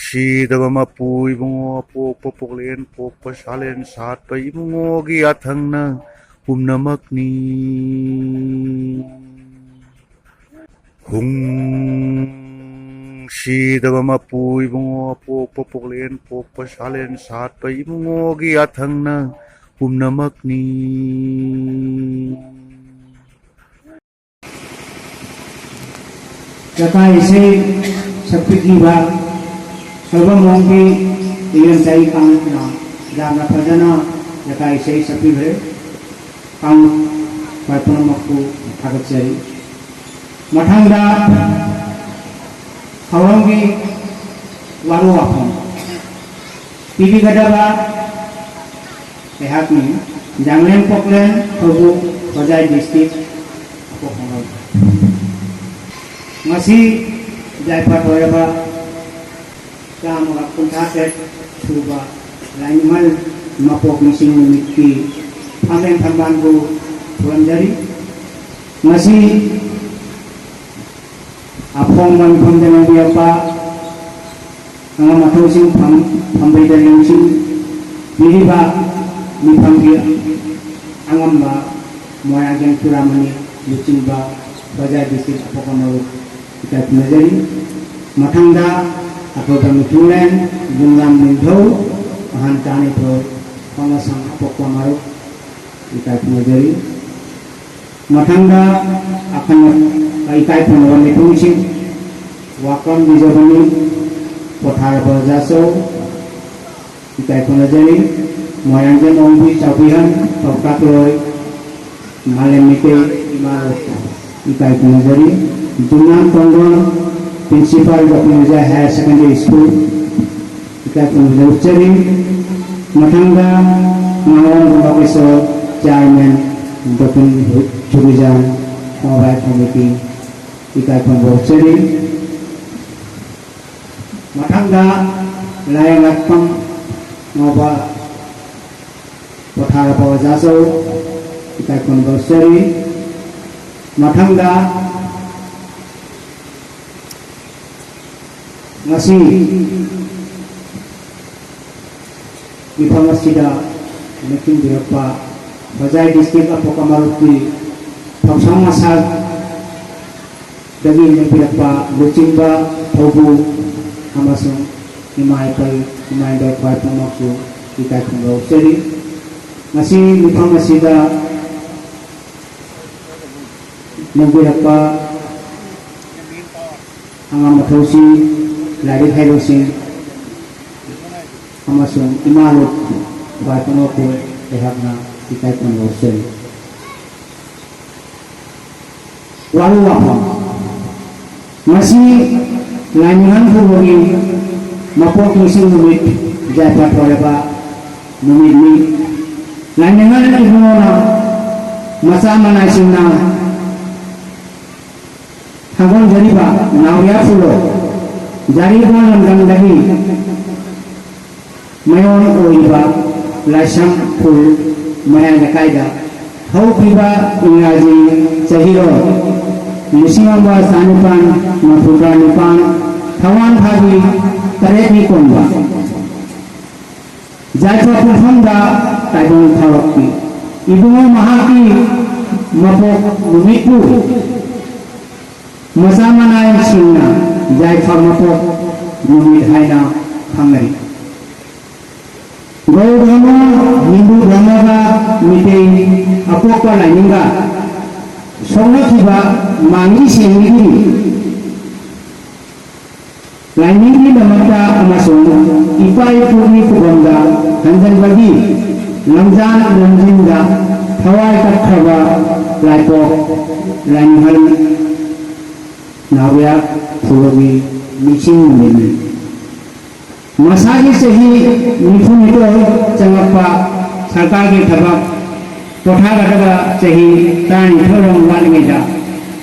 ꯁꯤꯗꯕ ꯃꯄꯨ ꯏꯕꯨꯡꯉꯣ ꯄꯣꯛꯄ ꯄꯣꯛꯂꯦꯟ ꯄꯣꯛꯄ ꯁꯥꯂꯦꯟ ꯁꯥꯠꯄ ꯏꯕꯨꯡꯉꯣꯒꯤ ꯌꯥꯊꯪꯅ ꯄꯨꯝꯅꯃꯛꯅꯤ ꯁꯤꯗꯕ ꯃꯄꯨ 이붕어 뽀뽀 뽀글렌 뽀뽀 샬렌 삿바 이붕어기 야탕나 봄나막니 जका इसे शक्ति की बात सर्वमों की इवन सही काम ना जाना फजना जका इसे शक्ति है काम परपन मक्कु थागत सही मठंगा खवंगी वारो आपन पीवी गडबा एहाक में जांगलेन पोकलेन थोबु बजाय डिस्ट्रिक्ट को होगा masih jabat wajaba kamu akun taset coba lain mal mapok mesin memiliki pamen tambangu tuan jari masih apong man pemjangan biapa angam atau sing pembeda yang sing diriba ni pambia angam ba moya yang kuramani lucing ba bajai district apokamaru kita pelajari matangda atau kami tulen jumlah minjau bahan tani pro pengasang apokamaru kita pelajari matangda akan ikai penawan itu sih wakam dijabani pothar berjaso kita pelajari moyang jen ombi cabihan tokat loy malam itu ibarat ikai pelajari Dungan Tonggon Principal Dr. Higher Secondary School kita pengajar ucari matangga ngawan profesor chairman Dr. Jurusan Mobile Committee kita pengajar ucari matangga layan lakpang ngoba pothara pawajaso kita pengajar ucari matangga masih informasi dah mungkin berapa bajai district apokamaru ki pangsang masal dari yang berapa lucimba thobu amasung imai dah kuat pemaksu kita kembali seri masih informasi dah yang berapa angam matausi lari hairosin amasung imalut buat pengoku ehakna kita pengosen walu apa masih lanjutan hubungi mapok musim numit jabat wajaba numit ni lanjutan hubungi masa mana sinna hagon jariba nawya fulo jari pun lemgang lagi mayon oiba lasam full maya nakaida hau piba ingaji cahiro musimamba sanupan mafuka nupan thawan bhagi tareti konba jaipa pufanda taibong tharokki ibungo mahaki mapok numiku masamanai sinna jai phamapok numit haina phangari gau dhamma hindu dhamma ga mitei apokka laininga songnakhiba mangi sengni lainingi damata amasung ipai purni kubanga hanjan bagi lamjan lamjinda thawai kathaba laipok lainhal nawya fulogi mixing ini masagi sehi nifun itu cengapa sarkar ke thabak kotha gadaga sehi tani thorong walngeja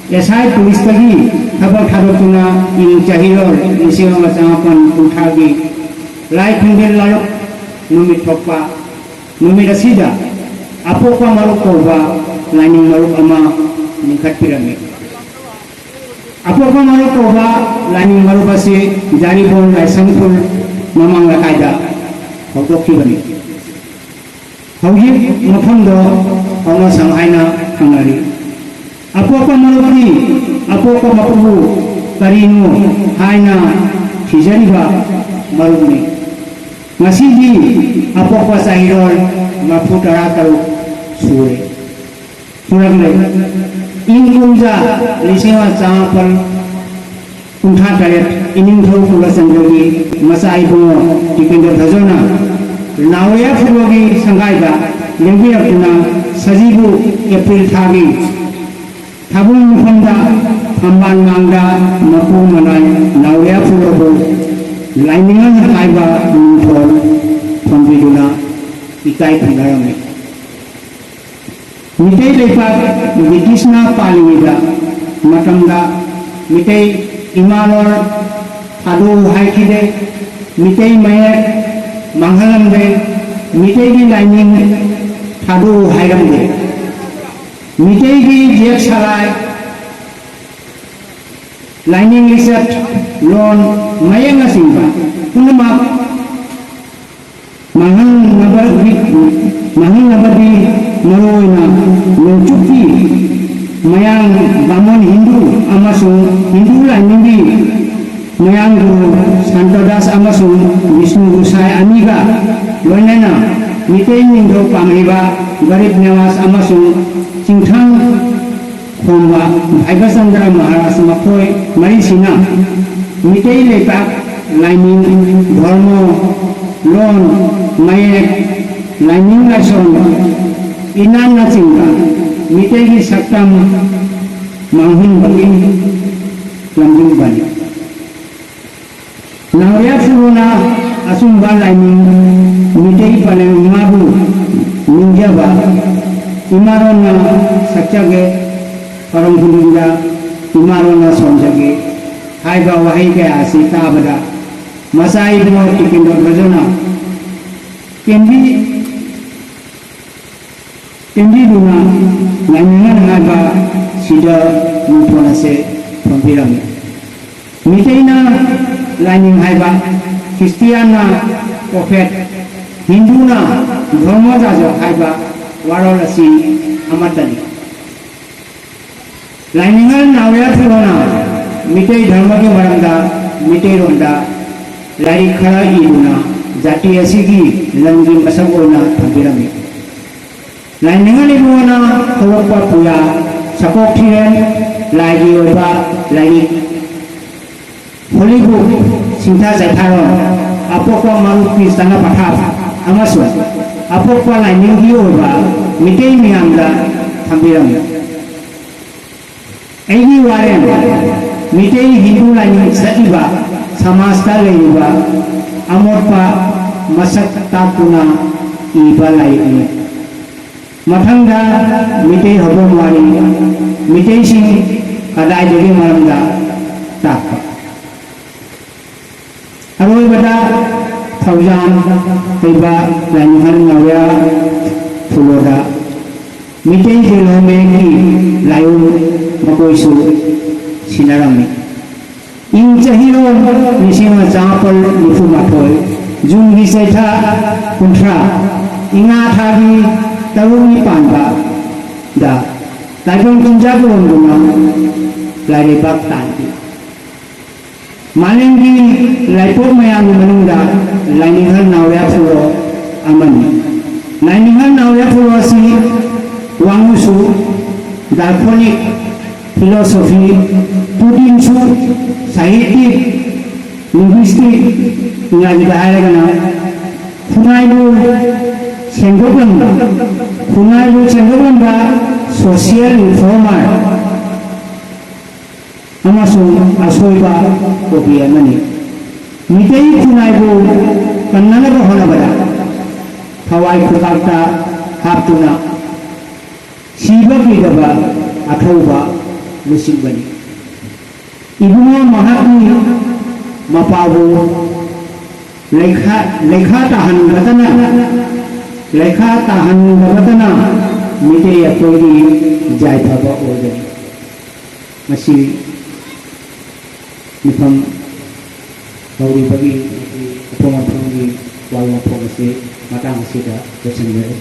esai pulis tagi thabak tharokuna in chahiror isiong changapan uthagi lai phungel layok numit thokpa numit asida अपोपा मरुप कौबा लाइनिंग मरुप अमा लिंखटपिरमे अपोपा मरुप कौबा लाइनिंग मरुप असे जारीबोन लाइसंगफुल ममांग लकायदा हौदोखिबनी हौजिक मफमदो औनो संहायना खंगारी अपोपा मरुपनि अपोपा मपुबु करिनु हायना थिजरिबा मरुपनि मसीदी अपोपा साहिरोल मफु तरा तरु सूरे सूरगले इन कुंजा लिसेवा चापल कुंठा तरेट इनिंगथौ कुलचंद्रगी मसाई बुङो टिकेंद्र धजोना नावया फुरोगी संगायगा लेंबिरकुना सजीबु एप्रिल थागी थाबुं मुखमदा फंबान मांगदा मपु मनाय नावया फुरोबो लाइनिंगन हायबा मुंथोल फंबिदुना इकाई खंगारमे मिटै लेपाक ब्रिटिशना पालिदा मतमदा मिटै इमालोर थादो हायखिदे मिटै मये मांगलमदे मिटै की लाइनिंग थादो हायरमदे मिटै की जेक सराय लाइनिंग लिसट लोन मयंगा सिंगा पुनमा महल नबदी मरोइना लोचुकी मयांग बामन हिंदू अमसुंग हिंदू लाइनिंगी मयांग गुरु संतदास अमसुंग विष्णु गुसाई अनिगा लोनेना मिटै निंदो पांगरिबा गरीब निवास अमसुंग चिंथांग खोमबा भाइगचंद्र महाराज मखोय मरिसिना मिटै लेपाक लाइनिंग धर्म लोन मयेक लाइनिंग लाइसन इनान नाचिंगा मिटै की सक्तम मांगहिन बगिन लंबिंग बनी नावया फुरोना असुंबा लाइनिंग मिटै पने माबु निंजाबा इमारोना सच्चागे परम गुरुंगा इमारोना समझगे हायबा वहाई के आसी ताबदा मसाई दो टिकिंदो रजना केंदी दुना लाइनिंगन हायबा सिदा मुथोना से फंबिरमे मिटैना लाइनिंग हायबा क्रिस्टियाना प्रफेट हिंदूना धर्म जाजो हायबा वारलसी अमतनी लाइनिंगन नावया फुरोना मिटै धर्म के मरमदा मिटै रोंदा लारी खरा इदुना जाति असिगी लंगी मसगोना फंबिरमे लाइनिंगन इबुना खवपा पुया सकोक थिरेन लाइगी ओबा लाइगी होलीबु सिंथा जाथारो अपोपा मारुपि सना पठा अमसु अपोपा लाइनिंगी ओबा मिटै मियामदा फंबिरमे एगी वारेन मिटै हिंदू लाइनिंग सतिबा समाजता लेबा अमोपा मसक ताकुना इबा लाइनी मथंगा मिटै हबो वारी मिटै सिंह कदाय देगी मरमदा ताक अरोय बदा थौजान तैबा लाइनिंग नावया फुलोदा मिटै जेलोमे की लायु मकोइसु सिनारामी इन चाहिरो निसिमा चापल निफु माथोय जुन गिसेथा कुंट्रा इंगा थागी तरुनी पांबा दा लाइफों कुंजा बोलना लाइरे बाग तांगी मालेंगी लाइफों मयाम मनुंगा लाइनिंग नावया फुलो अमनी लाइनिंग नावया फुलो सी वांगुसु दार्शनिक फिलोसफी पुदिनसु साहित्य लिंग्विस्टिक इंग्राजी बाहायगना खुनाइबु सेंगोबंबा सोशियल रिफॉर्मर अमसुंग असोइबा कोबियामनी मिटै खुनाइबु कन्नानबा होनाबदा थवाई खुताक्ता हापतुना सीबा अथौबा लुसिबनी इबुङो महात्मी मपाबु लेखा ताहन गतना ꯂꯩꯈꯥ ꯇꯥꯍꯟꯗꯕꯗꯅ ꯃꯤꯇꯩ ꯑꯩꯈꯣꯏꯒꯤ ꯌꯥꯏꯐꯕ ꯑꯣꯏꯒꯅꯤ ꯃꯁꯤ ꯃꯤꯐꯝ ꯇꯧꯔꯤꯕꯒꯤ ꯃꯐꯝ ꯃꯐꯝꯒꯤ ꯋꯥꯐꯝ ꯑꯁꯤ ꯃꯇꯥꯡ ꯑꯁꯤꯗ ꯂꯣꯏꯁꯤꯟꯖꯔꯤ